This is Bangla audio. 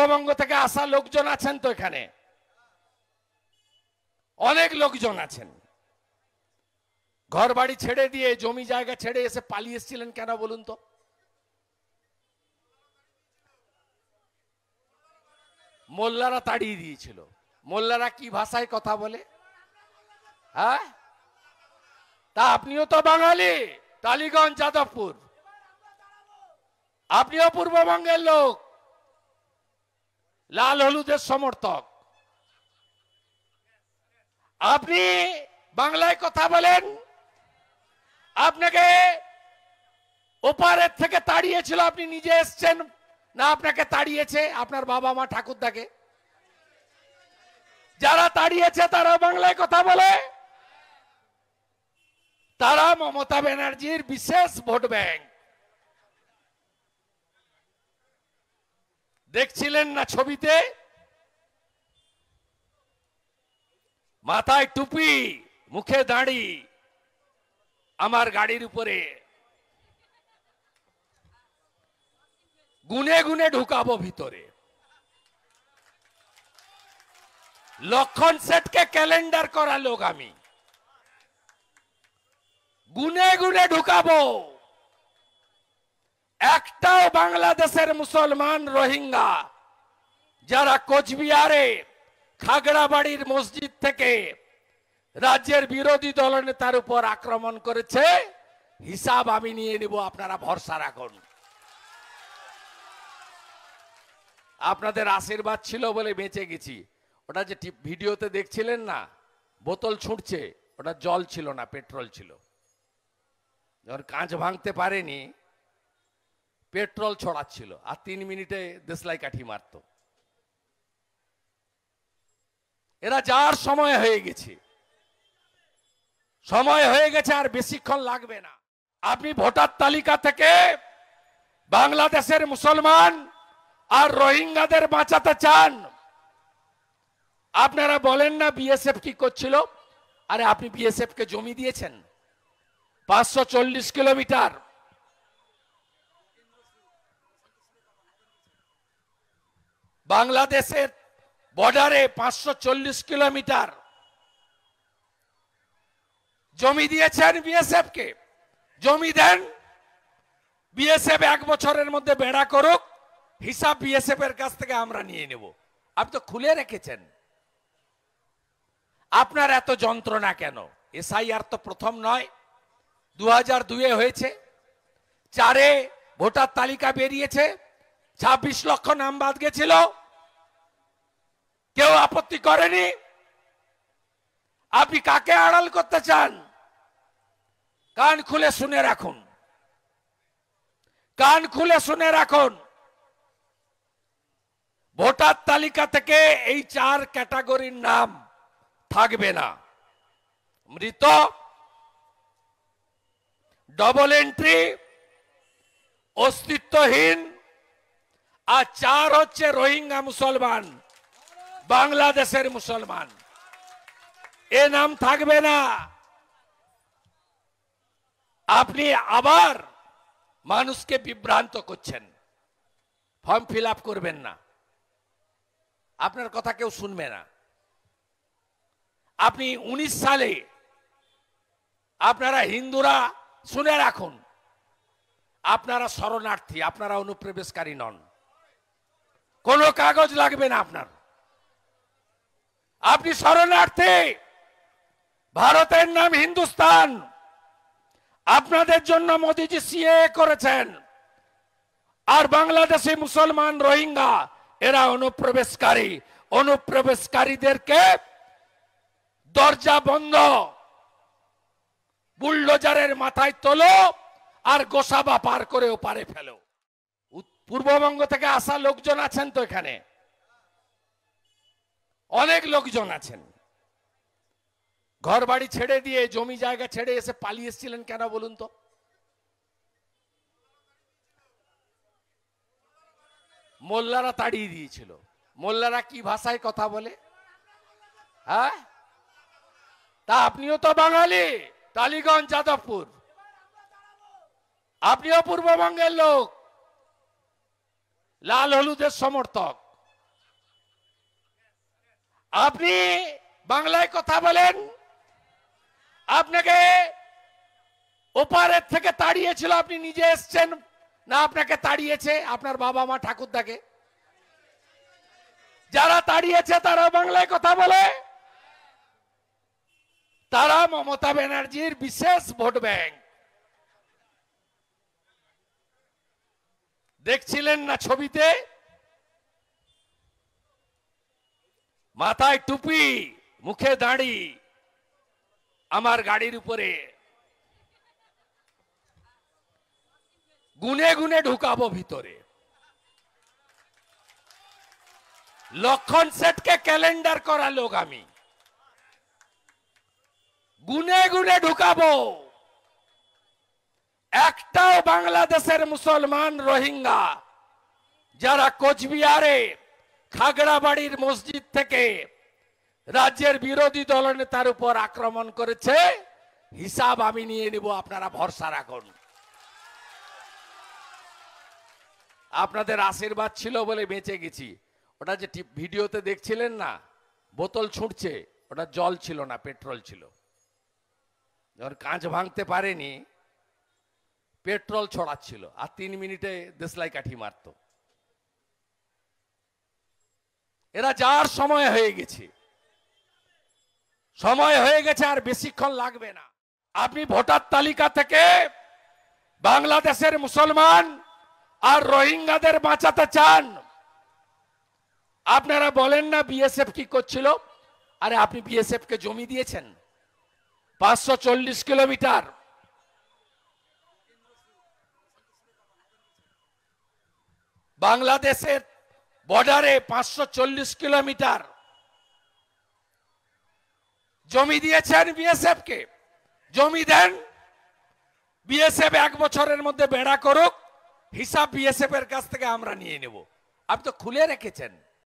পূর্ববঙ্গ থেকে আসা লোকজন আছেন তো এখানে, অনেক লোকজন আছেন। ঘর বাড়ি ছেড়ে দিয়ে, জমি জায়গা ছেড়ে এসে পালিয়ে এসেছিলেন কেন বলুন তো? মোল্লারা তাড়িয়ে দিয়েছিল। মোল্লারা কি ভাষায় কথা বলে? হ্যাঁ, তা আপনিও তো বাঙালি, টালিগঞ্জ, যাদবপুর, আপনিও পূর্ববঙ্গের লোক, লাল হলুদের সমর্থক। আপনি বাংলায় কথা বলেন, আপনাকে ওপারের থেকে তাড়িয়েছিল, আপনি নিজে এসছেন না আপনাকে তাড়িয়েছে আপনার বাবা মা ঠাকুরদাকে? যারা তাড়িয়েছে তারা বাংলায় কথা বলে, তারা মমতা ব্যানার্জির বিশেষ ভোট ব্যাংক। দেখছিলেন না ছবিতে, মাথায় টুপি, মুখে দাড়ি, আমার গাড়ির উপরে গুনে গুনে ঢুকাবো ভিতরে। লক্ষণ সেটকে ক্যালেন্ডার করা লোক আমি, গুনে গুনে ঢুকাবো। একটাও বাংলাদেশের মুসলমান রোহিঙ্গা যারা কোচবিহারে খাগড়াবাড়ির মসজিদ থেকে রাজ্যের বিরোধী দলনেতার উপর আক্রমণ করেছে, হিসাব আমি নিয়ে নিব, আপনারা ভরসা রাখুন। আপনাদের আশীর্বাদ ছিল বলে বেঁচে গেছি। ওটা যে ভিডিওতে দেখছিলেন না, বোতল ছুটছে, ওটা জল ছিল না, পেট্রোল ছিল। যখন কাঁচ ভাঙতে পারেনি, পেট্রোল ছড়াচ্ছিল, আর 3 মিনিটে দেশলাই কাঠি মারত। এরা যার সময় হয়ে গেছে, সময় হয়ে গেছে, আর বেশিক্ষণ লাগবে না। আপনি ভোটার তালিকা থেকে বাংলাদেশের মুসলমান আর রোহিঙ্গাদের বাঁচাতে চান। আপনারা বলেন না বিএসএফ কি করছিল? আরে আপনি বিএসএফ কে জমি দিয়েছেন 540 কিলোমিটার। বাংলাদেশের বর্ডারে 540 কিলোমিটার জমি দিয়েছেন বিএসএফ কে। জমি দেন, বিএসএফ 1 বছরের মধ্যে বেড়া করুক, হিসাব বিএসএফ এর কাছ থেকে আমরা নিয়ে নেব। আপনি তো খুলে রেখেছেন। আপনার এত যন্ত্রণা কেন? এসআইআর তো প্রথম নয়, 2002-এ হয়েছে, 4-এ ভোটার তালিকা বেরিয়েছে, 26 লক্ষ নাম বাদ গেছিল, কেউ আপত্তি করেনি। আপনি কাকে আড়াল করতে চান? কান খুলে শুনে রাখুন, কান খুলে শুনে রাখুন। ভোটার তালিকা থেকে এই 4 ক্যাটাগরির নাম থাকবে না। মৃত, ডবল এন্ট্রি, অস্তিত্বহীন, আর 4 হচ্ছে রোহিঙ্গা মুসলমান, বাংলাদেশের মুসলমান। এ নাম থাকবে না। আপনি আবার মানুষকে বিভ্রান্ত করছেন। ফর্ম ফিল আপ করবেন না, আপনার কথা কেউ শুনবে না। আপনি 19 সালে, আপনারা হিন্দুরা শুনে রাখুন, আপনারা শরণার্থী, আপনারা অনুপ্রবেশকারী নন। কোনো কাগজ লাগবে না আপনার, আপনি শরণার্থী। ভারতের নাম হিন্দুস্তান। আপনাদের জন্য মোদিজি সিএএ করেছেন। আর বাংলাদেশি মুসলমান রোহিঙ্গা এরা অনুপ্রবেশকারী। অনুপ্রবেশকারীদেরকে দরজা বন্ধ, বুলডোজারের মাথায় তোলো আর গোসাবা পার করে ওপারে ফেলো। পূর্ববঙ্গ থেকে আসা লোকজন আছেন তো এখানে, অনেক লোকজন আছেন। ঘর বাড়ি ছেড়ে দিয়ে, জমি জায়গা ছেড়ে এসে পালিয়ে এসেছিলেন কেন বলুন তো? মোল্লারা তাড়িয়ে দিয়েছিল। মোল্লারা কি ভাষায় কথা বলে? হ্যাঁ, তা আপনিও তো বাঙালি, টালিগঞ্জ, যাদবপুর, আপনিও পূর্ববঙ্গের লোক, লাল হলুদের সমর্থক। আপনি বাংলায় কথা বলেন, আপনাকে ওপারের থেকে তাড়িয়েছিল, আপনি নিজে এসছেন না আপনাকে তাড়িয়েছে আপনার বাবা মা ঠাকুরদাকে? যারা তাড়িয়েছে তারা বাংলায় কথা বলে, তারা মমতা ব্যানার্জির বিশেষ ভোট ব্যাংক। দেখছিলেন না ছবিতে, মাথায় টুপি, মুখে দাড়ি, আমার গাড়ির উপরে গুনে গুনে ঢুকাবো ভিতরে। লক্ষণ সেটকে ক্যালেন্ডার করা লোক আমি, গুনে গুনে ঢুকাবো। একটাও বাংলাদেশের মুসলমান রোহিঙ্গা যারা কোচবিহারে খাগড়াবাড়ির মসজিদ থেকে রাজ্যের বিরোধী দলনেতার উপর আক্রমণ করেছে, হিসাব আমি নিয়ে নিব, আপনারা ভরসা রাখুন। আপনাদের আশীর্বাদ ছিল বলে বেঁচে গেছি। ওটা যে ভিডিওতে দেখছিলেন না, বোতল ছুটছে, ওটা জল ছিল না, পেট্রোল ছিল। যখন কাঁচ ভাঙতে পারেনি, পেট্রোল ছড়াচ্ছিল, আর 3 মিনিটে দেশলাই কাঠি মারত। এরা যার সময় হয়ে গেছে, সময় হয়ে গেছে, আর বেশিক্ষণ লাগবে না। আপনি ভোটার তালিকা থেকে বাংলাদেশের মুসলমান আর রোহিঙ্গাদের বাঁচাতে চান। আপনারা বলেন না বিএসএফ কি করছিল? আরে আপনি বিএসএফ কে জমি দিয়েছেন 540 কিলোমিটার। বাংলাদেশের বর্ডারে 540 কিলোমিটার জমি দিয়েছেন বিএসএফ কে। জমি দেন, বিএসএফ 1 বছরের মধ্যে বেড়া করুক, হিসাব বিএসএফ এর কাছ থেকে আমরা নিয়ে নেব। আপনি তো খুলে রেখেছেন।